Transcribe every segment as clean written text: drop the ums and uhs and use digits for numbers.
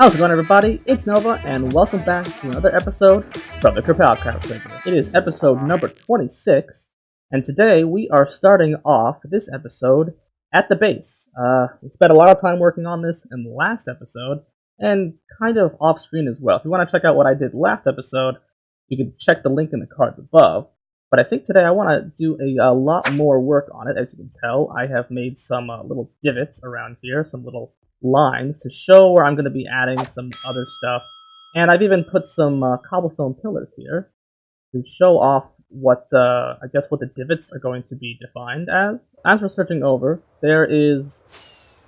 How's it going, everybody? It's Nova, and welcome back to another episode from the KerPOWcraft server. It is episode number 26, and today we are starting off this episode at the base. We spent a lot of time working on this in the last episode, and kind of off-screen as well. If you want to check out what I did last episode, you can check the link in the cards above. But I think today I want to do a lot more work on it. As you can tell, I have made some little divots around here, some little lines to show where I'm going to be adding some other stuff. And I've even put some cobblestone pillars here to show off what, I guess, what the divots are going to be defined as. As we're searching over, there is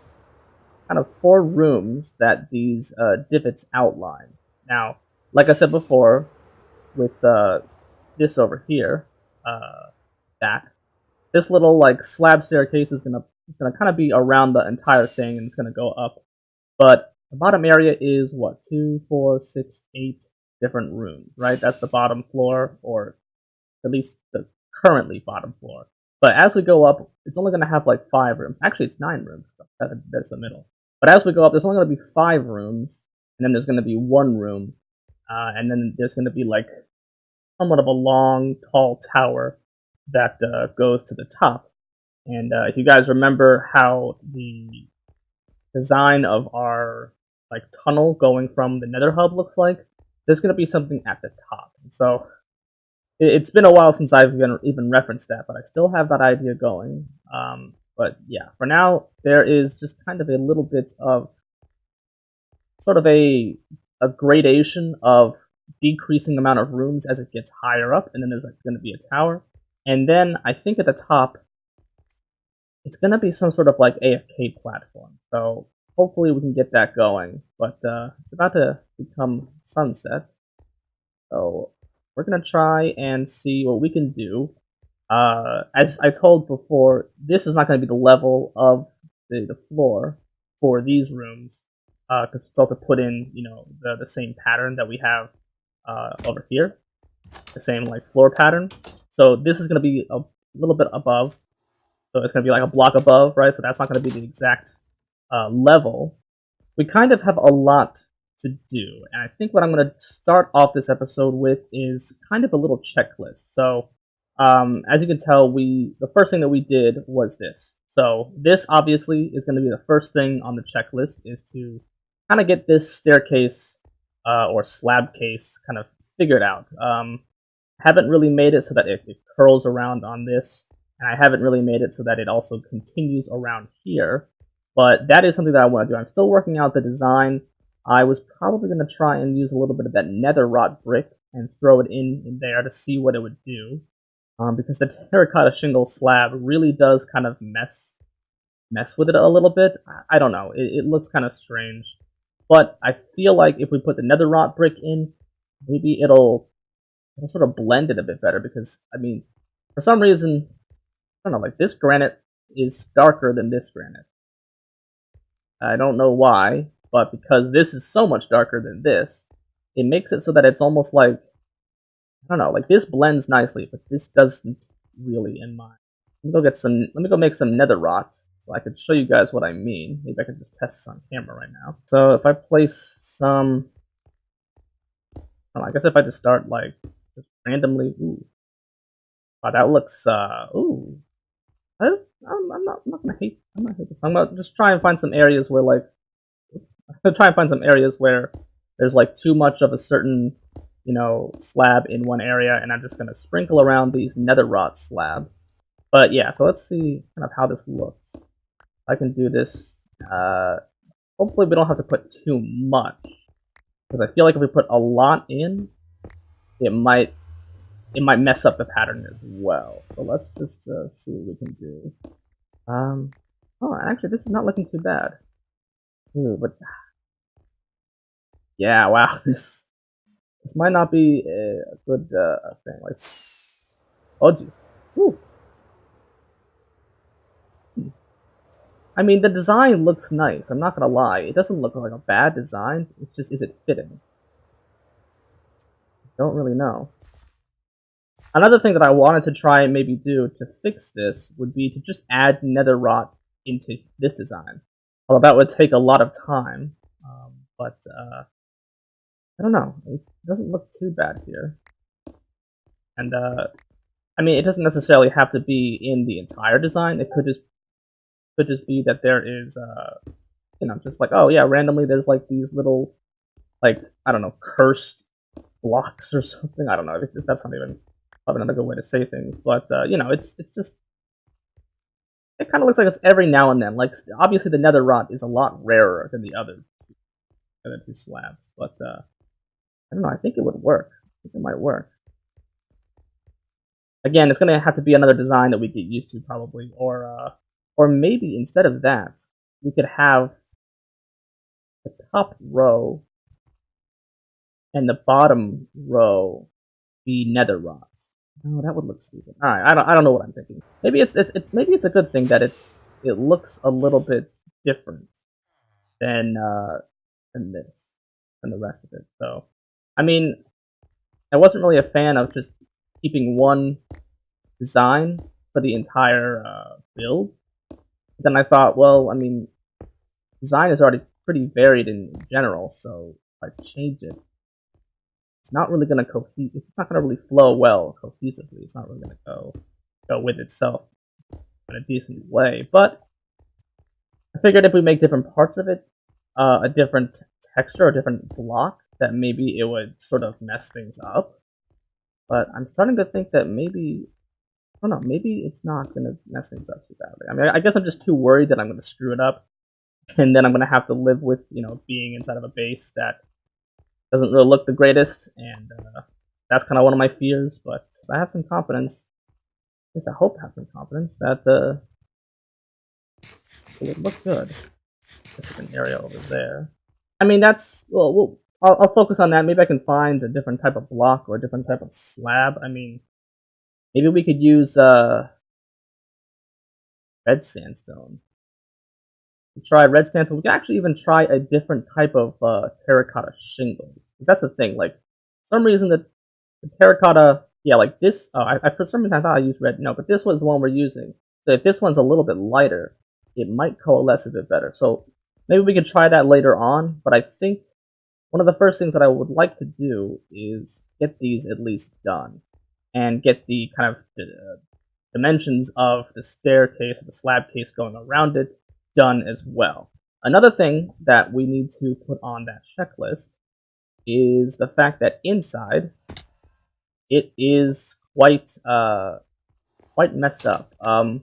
kind of 4 rooms that these divots outline. Now, like I said before, with this over here, this little like slab staircase is gonna kind of be around the entire thing, and it's gonna go up. But the bottom area is what, 2, 4, 6, 8 different rooms, right? That's the bottom floor, or at least the currently bottom floor. But as we go up, it's only gonna have like 5 rooms. Actually, it's 9 rooms. That's the middle. But as we go up, there's only gonna be 5 rooms, and then there's gonna be 1 room, and then there's gonna be like somewhat of a long, tall tower that goes to the top. And if you guys remember how the design of our like tunnel going from the Nether hub looks like, there's going to be something at the top. And so it's been a while since I've even referenced that, but I still have that idea going. But yeah, for now, there is just kind of a little bit of sort of a gradation of decreasing amount of rooms as it gets higher up, and then there's like going to be a tower. And then I think at the top, it's going to be some sort of like AFK platform. So hopefully we can get that going. But it's about to become sunset. So we're going to try and see what we can do. As I told before, this is not going to be the level of the floor for these rooms. Because it's all to put in, you know, the same pattern that we have over here. The same like floor pattern. So this is going to be a little bit above. So it's going to be like a block above, right? So that's not going to be the exact level. We kind of have a lot to do. And I think what I'm going to start off this episode with is kind of a little checklist. So as you can tell, the first thing that we did was this. So this obviously is going to be the first thing on the checklist, is to kind of get this staircase or slab case kind of figured out. Haven't really made it so that it curls around on this, and I haven't really made it so that it also continues around here, but that is something that I want to do. I'm still working out the design. I was probably going to try and use a little bit of that nether rot brick and throw it in there to see what it would do, because the terracotta shingle slab really does kind of mess with it a little bit. I don't know, it looks kind of strange, but I feel like if we put the nether rot brick in, maybe it'll sort of blend it a bit better, because, I mean, for some reason, I don't know, like, this granite is darker than this granite. I don't know why, but because this is so much darker than this, it makes it so that it's almost like, I don't know, like, this blends nicely, but this doesn't really, in my... Let me go make some nether rot, so I can show you guys what I mean. Maybe I can just test this on camera right now. So if I place some... I guess if I just start, like, just randomly, ooh. Wow, that looks, ooh. I'm not gonna hate this. I'm gonna just try and find some areas where, like, there's, like, too much of a certain, you know, slab in one area, and I'm just gonna sprinkle around these nether rot slabs. But yeah, so let's see kind of how this looks. I can do this, hopefully we don't have to put too much, because I feel like if we put a lot in, it might mess up the pattern as well. So let's just see what we can do. Oh, actually, this is not looking too bad. Ooh, but yeah, wow, this might not be a good thing. Let's. Oh, jeez. Ooh. I mean, the design looks nice. I'm not gonna lie. It doesn't look like a bad design. It's just, is it fitting? Don't really know. Another thing that I wanted to try and maybe do to fix this would be to just add nether rot into this design. Although that would take a lot of time. but I don't know. It doesn't look too bad here. And I mean, it doesn't necessarily have to be in the entire design. It could just be that there is you know, just like, oh yeah, randomly there's like these little, like, I don't know, cursed blocks or something. I don't know if that's not even probably not a good way to say things, but you know, it's just, it kind of looks like it's every now and then. Like, obviously the nether rot is a lot rarer than the other two slabs, but I don't know. I think it would work. I think it might work. Again, it's gonna have to be another design that we get used to probably, or maybe instead of that, we could have the top row and the bottom row be nether rots. No, that would look stupid. All right, I don't know what I'm thinking. Maybe it's a good thing that it looks a little bit different than this than the rest of it. So, I mean, I wasn't really a fan of just keeping one design for the entire build. But then I thought, well, I mean, design is already pretty varied in general, so if I change it, it's not really going to it's not going to really flow well cohesively. It's not really going to go with itself in a decent way. But I figured if we make different parts of it, a different texture, a different block, that maybe it would sort of mess things up. But I'm starting to think that maybe, I don't know, maybe it's not going to mess things up so badly. I mean, I guess I'm just too worried that I'm going to screw it up, and then I'm going to have to live with, you know, being inside of a base that doesn't really look the greatest, and that's kind of one of my fears. But I have some confidence. At least I hope I have some confidence that it would look good. This is an area over there. I mean, that's, well, I'll focus on that. Maybe I can find a different type of block or a different type of slab. I mean, maybe we could use red sandstone. Try red sandstone. We can actually even try a different type of terracotta shingles. Because that's the thing. Like, for some reason the terracotta, yeah, like this. For some reason I thought I used red. No, but this was the one we're using. So if this one's a little bit lighter, it might coalesce a bit better. So maybe we could try that later on. But I think one of the first things that I would like to do is get these at least done, and get the kind of dimensions of the staircase or the slab case going around it done as well. Another thing that we need to put on that checklist is the fact that inside it is quite messed up. You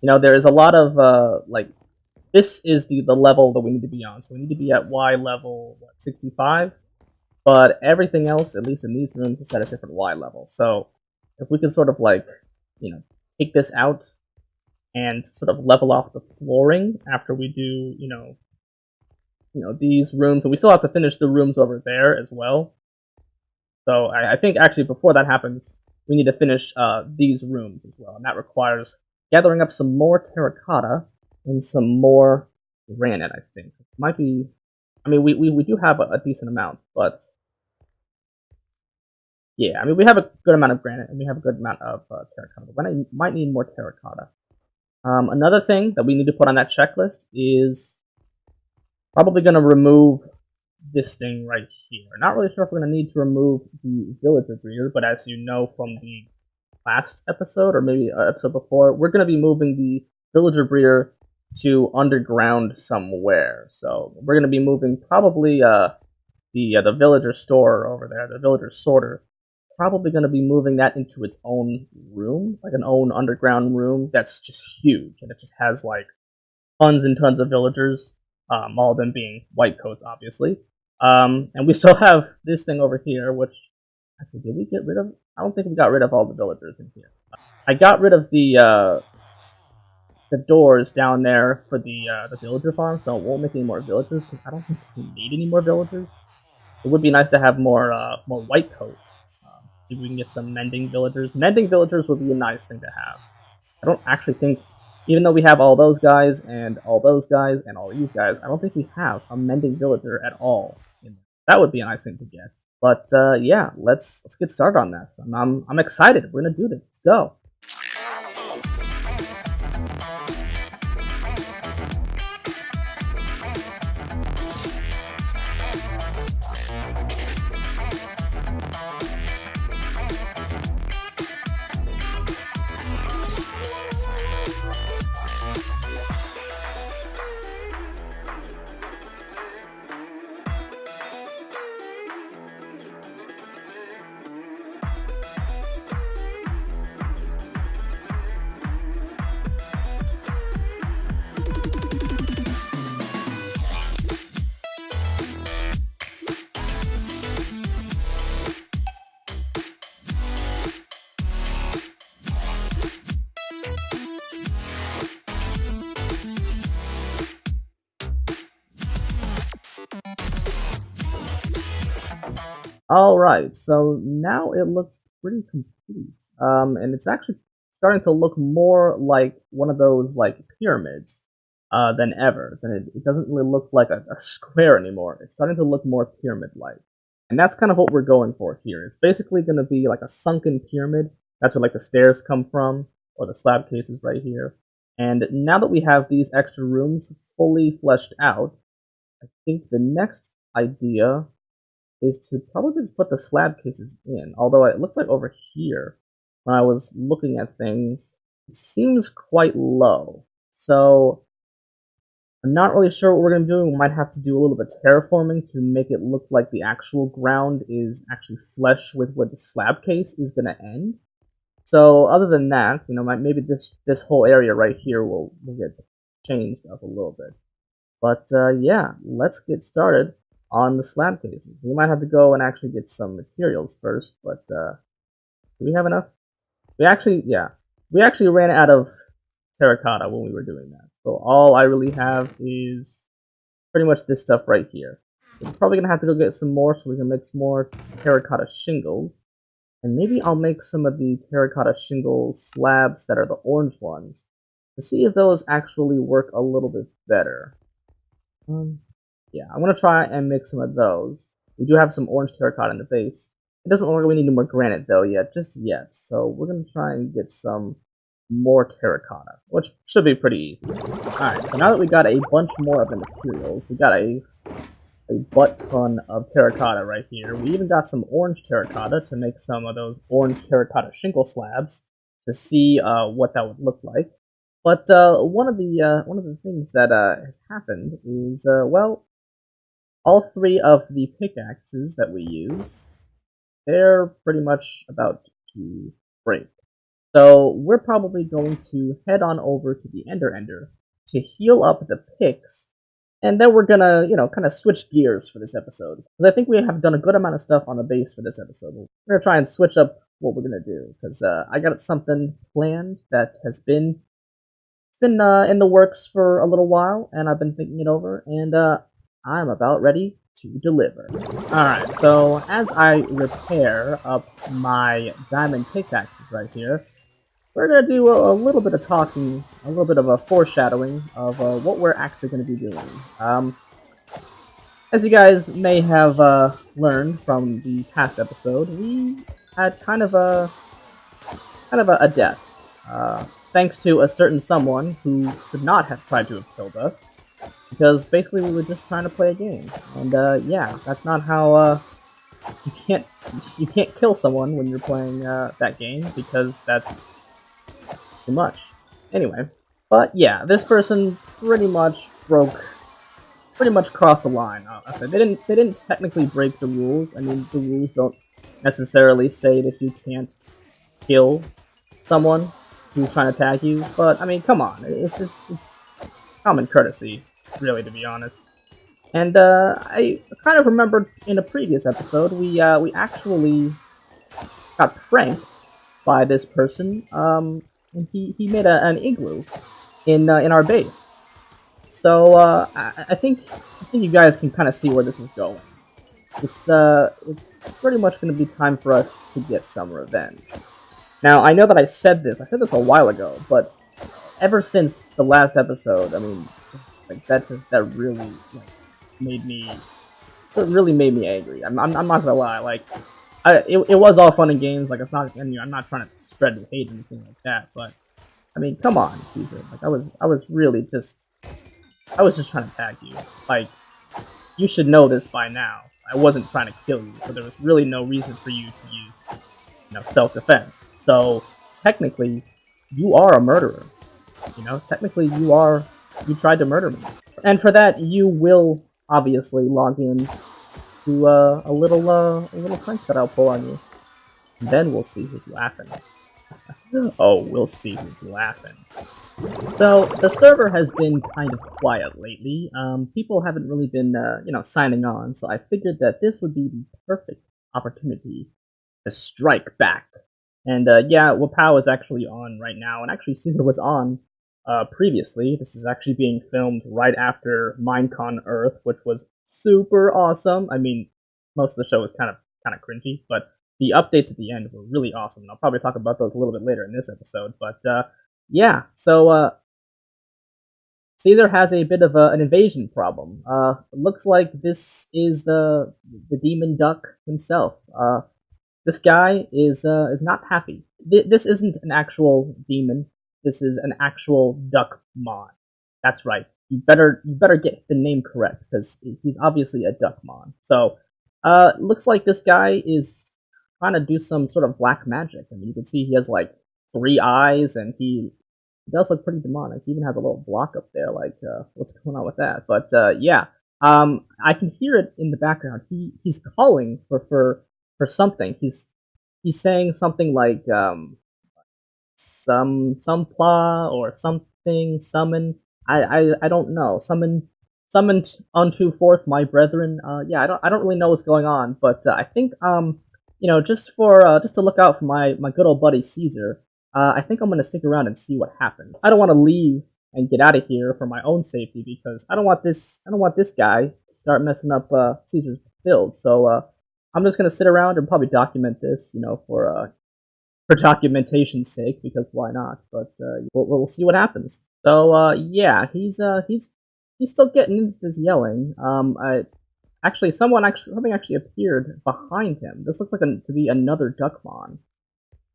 know, there is a lot of like, this is the level that we need to be on. So we need to be at Y level 65, but everything else, at least in these rooms, is at a different Y level. So if we can sort of like, you know, take this out and sort of level off the flooring after we do, you know, these rooms, and we still have to finish the rooms over there as well. So I think actually before that happens, we need to finish these rooms as well, and that requires gathering up some more terracotta and some more granite. I think it might be. I mean, we do have a decent amount, but yeah, I mean, we have a good amount of granite and we have a good amount of terracotta. But I might need more terracotta. Another thing that we need to put on that checklist is probably going to remove this thing right here. Not really sure if we're going to need to remove the villager breeder, but as you know from the last episode, or maybe episode before, we're going to be moving the villager breeder to underground somewhere. So we're going to be moving probably the villager store over there, the villager sorter. Probably going to be moving that into its own room, like an own underground room that's just huge, and it just has like tons and tons of villagers, all of them being white coats, obviously. And we still have this thing over here, which actually, did we get rid of? I don't think we got rid of all the villagers in here. I got rid of the doors down there for the villager farm, so it won't make any more villagers because I don't think we need any more villagers. It would be nice to have more white coats. Maybe we can get some mending villagers. Mending villagers would be a nice thing to have. I don't actually think, even though we have all those guys and all those guys and all these guys, I don't think we have a mending villager at all. That would be a nice thing to get. But yeah, let's get started on this. I'm excited. We're gonna do this. Let's go. Alright, so now it looks pretty complete. And it's actually starting to look more like one of those, like, pyramids, than ever. It doesn't really look like a square anymore. It's starting to look more pyramid-like. And that's kind of what we're going for here. It's basically going to be like a sunken pyramid. That's where, like, the stairs come from, or the slab cases right here. And now that we have these extra rooms fully fleshed out, I think the next idea is to probably just put the slab cases in. Although it looks like over here, when I was looking at things, it seems quite low. So I'm not really sure what we're going to do. We might have to do a little bit of terraforming to make it look like the actual ground is actually flush with where the slab case is going to end. So other than that, you know, maybe this whole area right here will get changed up a little bit. But yeah, let's get started on the slab cases. We might have to go and actually get some materials first, but do we have enough? We actually ran out of terracotta when we were doing that. So all I really have is pretty much this stuff right here. We're probably going to have to go get some more so we can make some more terracotta shingles. And maybe I'll make some of the terracotta shingle slabs that are the orange ones to see if those actually work a little bit better. Yeah, I'm going to try and make some of those. We do have some orange terracotta in the base. It doesn't look like we need any more granite, though, just yet. So we're going to try and get some more terracotta, which should be pretty easy. Alright, so now that we got a bunch more of the materials, we got a butt ton of terracotta right here. We even got some orange terracotta to make some of those orange terracotta shingle slabs to see what that would look like. But one of the things that has happened is, well, all three of the pickaxes that we use, they're pretty much about to break. So we're probably going to head on over to the Ender to heal up the picks, and then we're gonna, you know, kind of switch gears for this episode. Because I think we have done a good amount of stuff on the base for this episode. We're gonna try and switch up what we're gonna do, because I got something planned that has been in the works for a little while, and I've been thinking it over, and I'm about ready to deliver. Alright, so as I repair up my diamond pickaxes right here, we're going to do a little bit of talking, a little bit of a foreshadowing of what we're actually going to be doing. As you guys may have learned from the past episode, we had kind of a death. Thanks to a certain someone who could not have tried to have killed us, because basically we were just trying to play a game. And yeah, that's not how you can't kill someone when you're playing that game, because that's too much. Anyway, but yeah, this person pretty much crossed the line. I said they didn't technically break the rules. I mean, the rules don't necessarily say that you can't kill someone who's trying to attack you, but I mean, come on, it's common courtesy, really, to be honest. And I kind of remembered in a previous episode we actually got pranked by this person. And he made an igloo in our base. So I think you guys can kind of see where this is going. It's pretty much going to be time for us to get some revenge. Now, I know that I said this a while ago, but ever since the last episode, I mean, like that really made me angry. I'm not gonna lie, like it was all fun and games. Like, it's not, I mean, I'm not trying to spread hate or anything like that, but I mean, come on, Cesar. Like, I was just trying to tag you. Like, you should know this by now. I wasn't trying to kill you, so there was really no reason for you to use, you know, self-defense. So technically, you are a murderer. You know, technically you tried to murder me, and for that you will obviously log in to a little prank that I'll pull on you. And then we'll see who's laughing. Oh, we'll see who's laughing. So, the server has been kind of quiet lately. People haven't really been, you know, signing on, so I figured that this would be the perfect opportunity to strike back. And, yeah, Whapow is actually on right now, and actually Cesar was on previously. This is actually being filmed right after Minecon Earth, which was super awesome. I mean, most of the show was kind kind of cringy, but the updates at the end were really awesome. And I'll probably talk about those a little bit later in this episode. But yeah, so Cesar has a bit of an invasion problem. Looks like this is the demon duck himself. This guy is not happy. This isn't an actual demon. This is an actual Duckmon. That's right. You better get the name correct because he's obviously a Duckmon. So, looks like this guy is trying to do some sort of black magic. I mean, you can see he has like 3 eyes, and he does look pretty demonic. He even has a little block up there. Like, what's going on with that? But yeah, I can hear it in the background. He's calling for something. He's saying something like some pla or something, summon. I don't know. Summoned unto forth my brethren. Yeah, I don't really know what's going on, but I think just to look out for my good old buddy Cesar. I think I'm gonna stick around and see what happens. I don't want to leave and get out of here for my own safety because I don't want this guy to start messing up Caesar's build. So I'm just gonna sit around and probably document this, for documentation's sake, because why not? But we'll see what happens. So yeah, he's still getting into this yelling. Something actually appeared behind him. This looks like to be another Duckmon.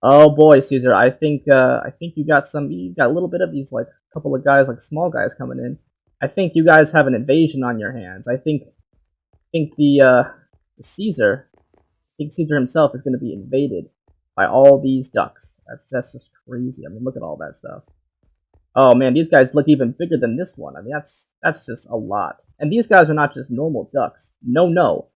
Oh boy, Cesar, I think you got a little bit of these, like, couple of guys, like small guys coming in. I think you guys have an invasion on your hands. I think Cesar himself is going to be invaded by all these ducks. That's just crazy. I mean, look at all that stuff. Oh man, these guys look even bigger than this one. I mean, that's just a lot. And these guys are not just normal ducks. No.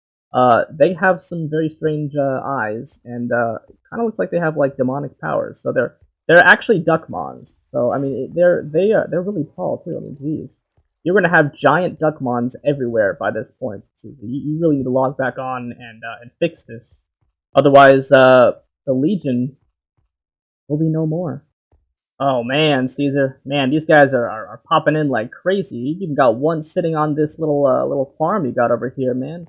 They have some very strange eyes, and it kind of looks like they have like demonic powers. So they're actually Duckmons. So I mean, they're really tall too. I mean, geez, you're gonna have giant Duckmons everywhere by this point. So you really need to log back on and fix this. Otherwise, the Legion will be no more. Oh man, Cesar, man, these guys are popping in like crazy. You even got one sitting on this little farm you got over here, man.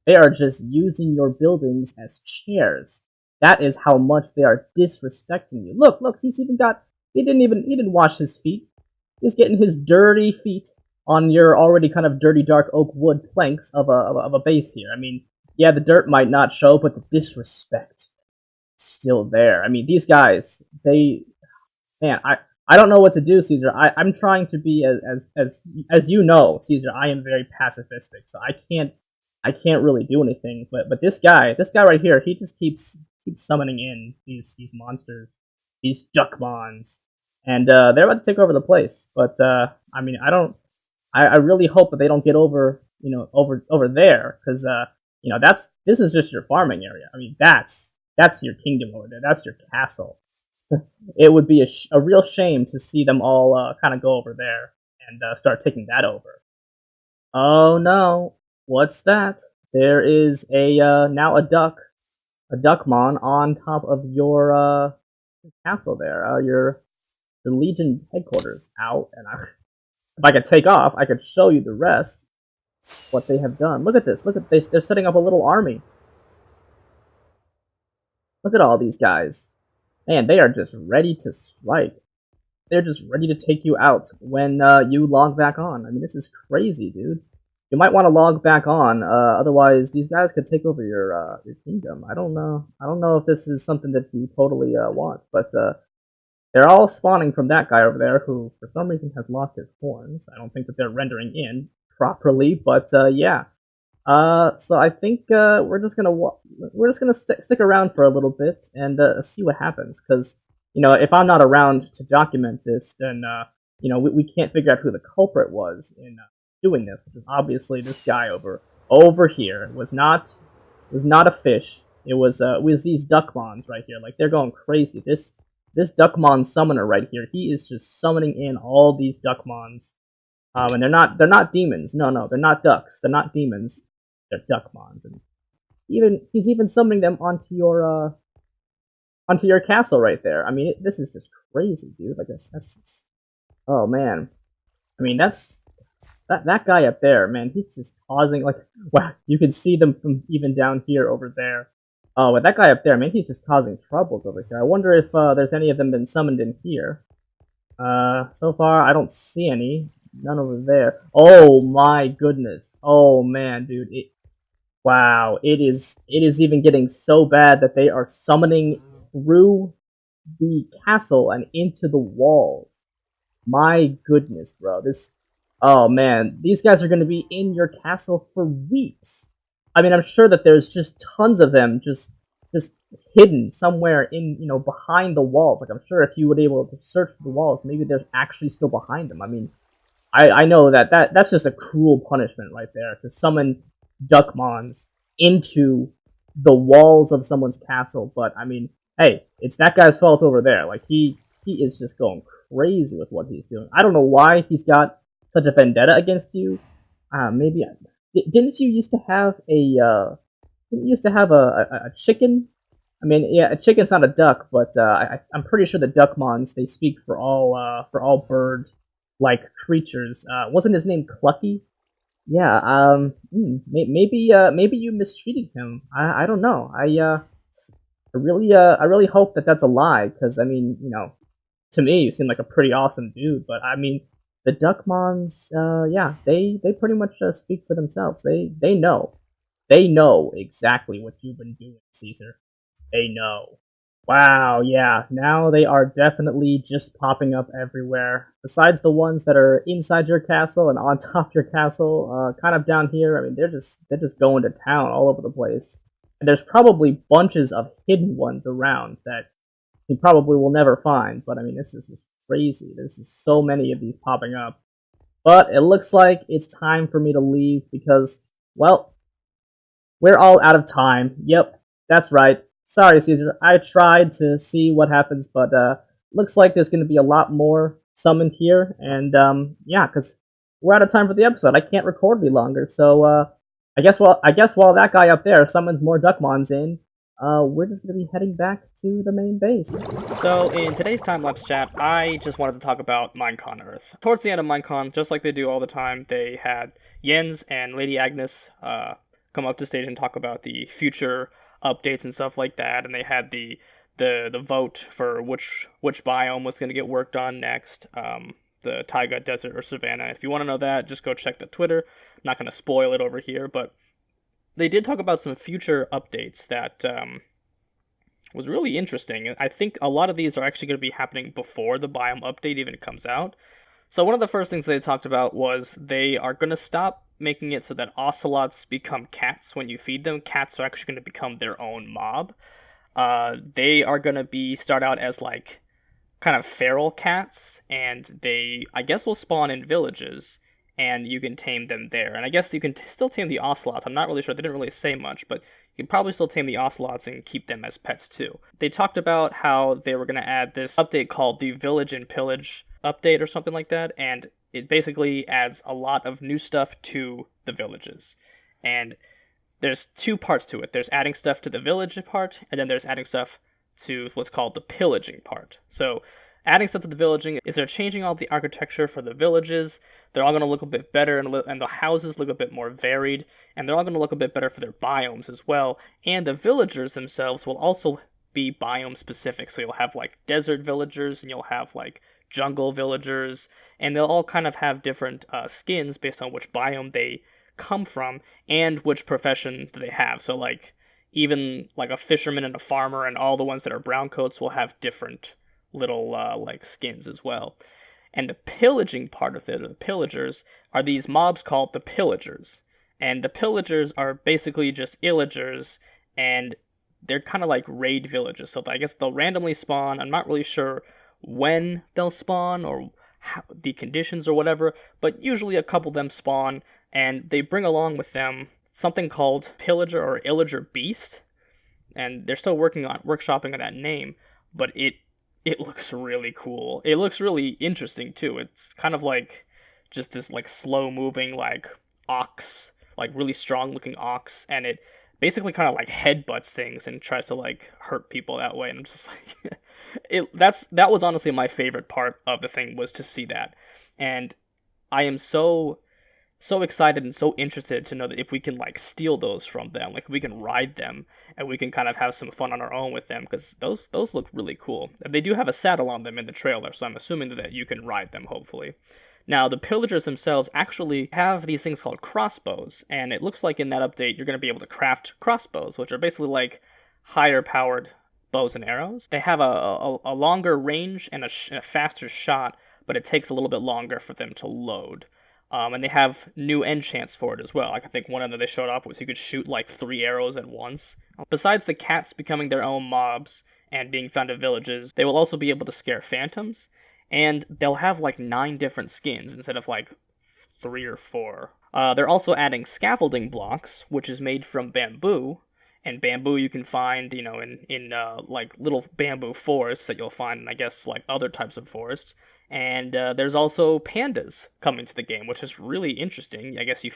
They are just using your buildings as chairs. That is how much they are disrespecting you. Look, he didn't wash his feet. He's getting his dirty feet on your already kind of dirty dark oak wood planks of a base here. I mean, yeah, the dirt might not show, but the disrespect is still there. I mean, these guys, man, I don't know what to do, Cesar. I'm trying to be as you know, Cesar, I am very pacifistic, so I can't really do anything. But this guy right here, he just keeps summoning in these monsters, these Duckmons, and they're about to take over the place. But I mean, I really hope that they don't get over there, because this is just your farming area. I mean, that's your kingdom over there. That's your castle. It would be a real shame to see them all kind of go over there and start taking that over. Oh no. What's that? There is now a Duckmon on top of your castle there, your Legion headquarters. Ow! And if I could take off, I could show you the rest. What they have done. Look at this. Look at this. They're setting up a little army. Look at all these guys. Man, they are just ready to strike. They're just ready to take you out when you log back on. I mean, this is crazy, dude. You might want to log back on, otherwise these guys could take over your kingdom. I don't know if this is something that you totally want, but they're all spawning from that guy over there, who for some reason has lost his horns. I don't think that they're rendering in properly, but yeah. So I think we're just gonna stick around for a little bit and see what happens, because if I'm not around to document this, then we can't figure out who the culprit was in doing this, which is obviously this guy over here. It was not a fish. It was these Duckmons right here. Like, they're going crazy. This Duckmon summoner right here, he is just summoning in all these Duckmons. And they're not demons. No, they're not ducks. They're not demons. They're Duckmons. And he's even summoning them onto your castle right there. I mean, this is just crazy, dude. Like, that's oh man. I mean, that guy up there, man, he's just causing, like, wow, you can see them from even down here over there. Oh, but that guy up there, maybe he's just causing troubles over here. I wonder if there's any of them been summoned in here. So far, I don't see any. None over there. Oh my goodness. Oh man, dude. Wow. It is even getting so bad that they are summoning through the castle and into the walls. My goodness, bro. Oh man, these guys are going to be in your castle for weeks. I mean, I'm sure that there's just tons of them just hidden somewhere in, behind the walls. Like, I'm sure if you were able to search the walls, maybe they're actually still behind them. I mean, I know that's just a cruel punishment right there, to summon Duckmons into the walls of someone's castle. But I mean, hey, it's that guy's fault over there. Like, he is just going crazy with what he's doing. I don't know why he's got such a vendetta against you. Maybe didn't you used to have a chicken? I mean, yeah, a chicken's not a duck, but I'm pretty sure the Duckmons, they speak for all bird like creatures. Wasn't his name Clucky? Yeah. Maybe you mistreated him. I don't know. I really hope that that's a lie, because I mean, to me, you seem like a pretty awesome dude. But I mean, the Duckmons, yeah, they pretty much speak for themselves. They know exactly what you've been doing, Caesar. They know. Wow, yeah, now they are definitely just popping up everywhere. Besides the ones that are inside your castle and on top of your castle, kind of down here. I mean, they're just going to town all over the place. And there's probably bunches of hidden ones around that you probably will never find. But I mean, this is just crazy. There's just so many of these popping up. But it looks like it's time for me to leave because, well, we're all out of time. Yep, that's right. Sorry, Caesar. I tried to see what happens, but looks like there's going to be a lot more summoned here. And yeah, because we're out of time for the episode. I can't record any longer. So I guess while that guy up there summons more Duckmons in, we're just going to be heading back to the main base. So in today's time-lapse chat, I just wanted to talk about Minecon Earth. Towards the end of Minecon, just like they do all the time, they had Jens and Lady Agnes come up to stage and talk about the future updates and stuff like that, and they had the vote for which biome was going to get worked on next, the taiga, desert, or savanna. If you want to know that, just go check the Twitter. I'm not going to spoil it over here, but they did talk about some future updates that was really interesting. I think a lot of these are actually going to be happening before the biome update even comes out. So one of the first things they talked about was they are going to stop making it so that ocelots become cats when you feed them. Cats are actually going to become their own mob. They are going to start out as like kind of feral cats, and they, I guess, will spawn in villages, and you can tame them there. And I guess you can still tame the ocelots. I'm not really sure. They didn't really say much, but you can probably still tame the ocelots and keep them as pets too. They talked about how they were going to add this update called the Village and Pillage update or something like that, and it basically adds a lot of new stuff to the villages. And there's two parts to it. There's adding stuff to the village part, and then there's adding stuff to what's called the pillaging part. So adding stuff to the villaging is they're changing all the architecture for the villages. They're all going to look a bit better, and the houses look a bit more varied, and they're all going to look a bit better for their biomes as well. And the villagers themselves will also be biome specific. So you'll have like desert villagers, and you'll have like jungle villagers, and they'll all kind of have different skins based on which biome they come from and which profession they have. So like even like a fisherman and a farmer and all the ones that are brown coats will have different little like skins as well. And the pillaging part of it, or the pillagers, are these mobs called the pillagers. And the pillagers are basically just illagers, and they're kind of like raid villages. So I guess they'll randomly spawn. I'm not really sure when they'll spawn or how, the conditions or whatever, but usually a couple of them spawn, and they bring along with them something called Pillager or Illager Beast, and they're still workshopping on that name, but it looks really cool. It looks really interesting too. It's kind of like just this like slow moving like ox, like really strong looking ox, and it basically kind of like headbutts things and tries to like hurt people that way. And I'm just like, that was honestly my favorite part of the thing, was to see that. And I am so so excited and so interested to know that if we can like steal those from them, like we can ride them and we can kind of have some fun on our own with them, because those look really cool. They do have a saddle on them in the trailer, so I'm assuming that you can ride them, hopefully. Now, the pillagers themselves actually have these things called crossbows, and it looks like in that update you're going to be able to craft crossbows, which are basically like higher powered bows and arrows. They have a longer range and a faster shot, but it takes a little bit longer for them to load. And they have new enchants for it as well. Like I think one of them they showed off was you could shoot like 3 arrows at once. Besides the cats becoming their own mobs and being found in villages, they will also be able to scare phantoms. And they'll have like 9 different skins instead of like 3 or 4. They're also adding scaffolding blocks, which is made from bamboo. And bamboo you can find, in like little bamboo forests that you'll find in, I guess, like other types of forests. And there's also pandas coming to the game, which is really interesting. I guess you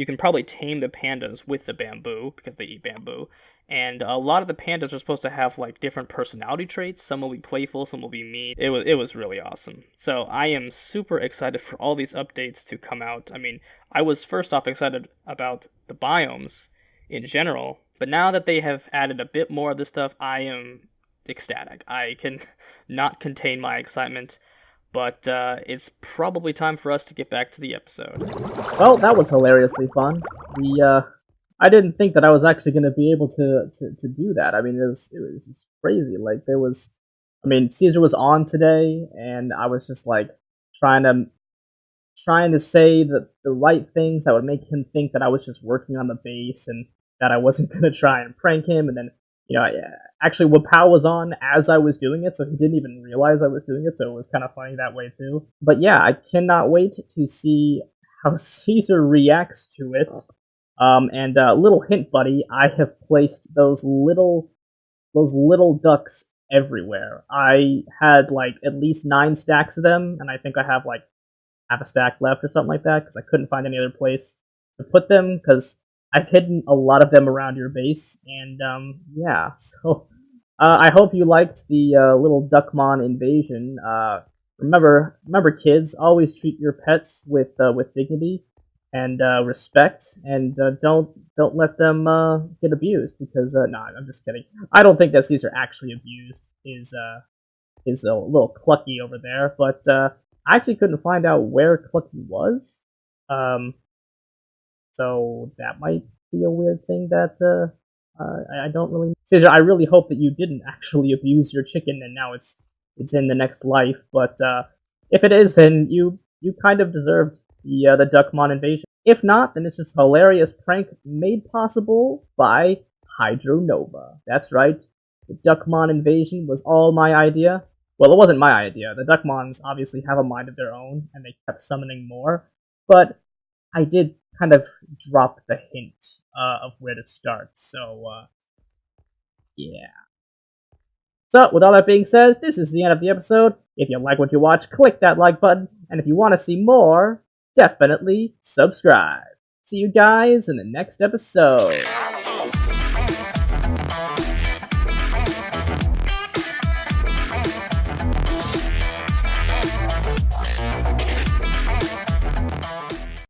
can probably tame the pandas with the bamboo because they eat bamboo. And a lot of the pandas are supposed to have like different personality traits. Some will be playful, some will be mean. It was really awesome. So I am super excited for all these updates to come out. I mean, I was first off excited about the biomes in general, but now that they have added a bit more of this stuff, I am ecstatic. I can not contain my excitement. But it's probably time for us to get back to the episode. Well, that was hilariously fun. I didn't think that I was actually going to be able to do that. I mean, it was just crazy. Like Cesar was on today, and I was just like trying to say the right things that would make him think that I was just working on the base and that I wasn't going to try and prank him. And then actually, Whapow was on as I was doing it, so he didn't even realize I was doing it, so it was kind of funny that way, too. But yeah, I cannot wait to see how Cesar reacts to it. And little hint, buddy, I have placed those little ducks everywhere. I had, like, at least 9 stacks of them, and I think I have, like, half a stack left or something like that, because I couldn't find any other place to put them, because I've hidden a lot of them around your base, and yeah, so I hope you liked the little Duckmon invasion. Remember, kids, always treat your pets with dignity and respect, and don't let them get abused. Because no, I'm just kidding. I don't think that Cesar actually abused his little Clucky over there, but I actually couldn't find out where Clucky was. So that might be a weird thing that I don't really... Cesar, I really hope that you didn't actually abuse your chicken and now it's in the next life, but if it is, then you kind of deserved the Duckmon invasion. If not, then it's just a hilarious prank made possible by Hydronova. That's right, the Duckmon invasion was all my idea. Well, it wasn't my idea. The Duckmons obviously have a mind of their own, and they kept summoning more, but I did kind of drop the hint of where to start, so yeah. So, with all that being said, this is the end of the episode. If you like what you watch, click that like button, and if you want to see more, definitely subscribe. See you guys in the next episode.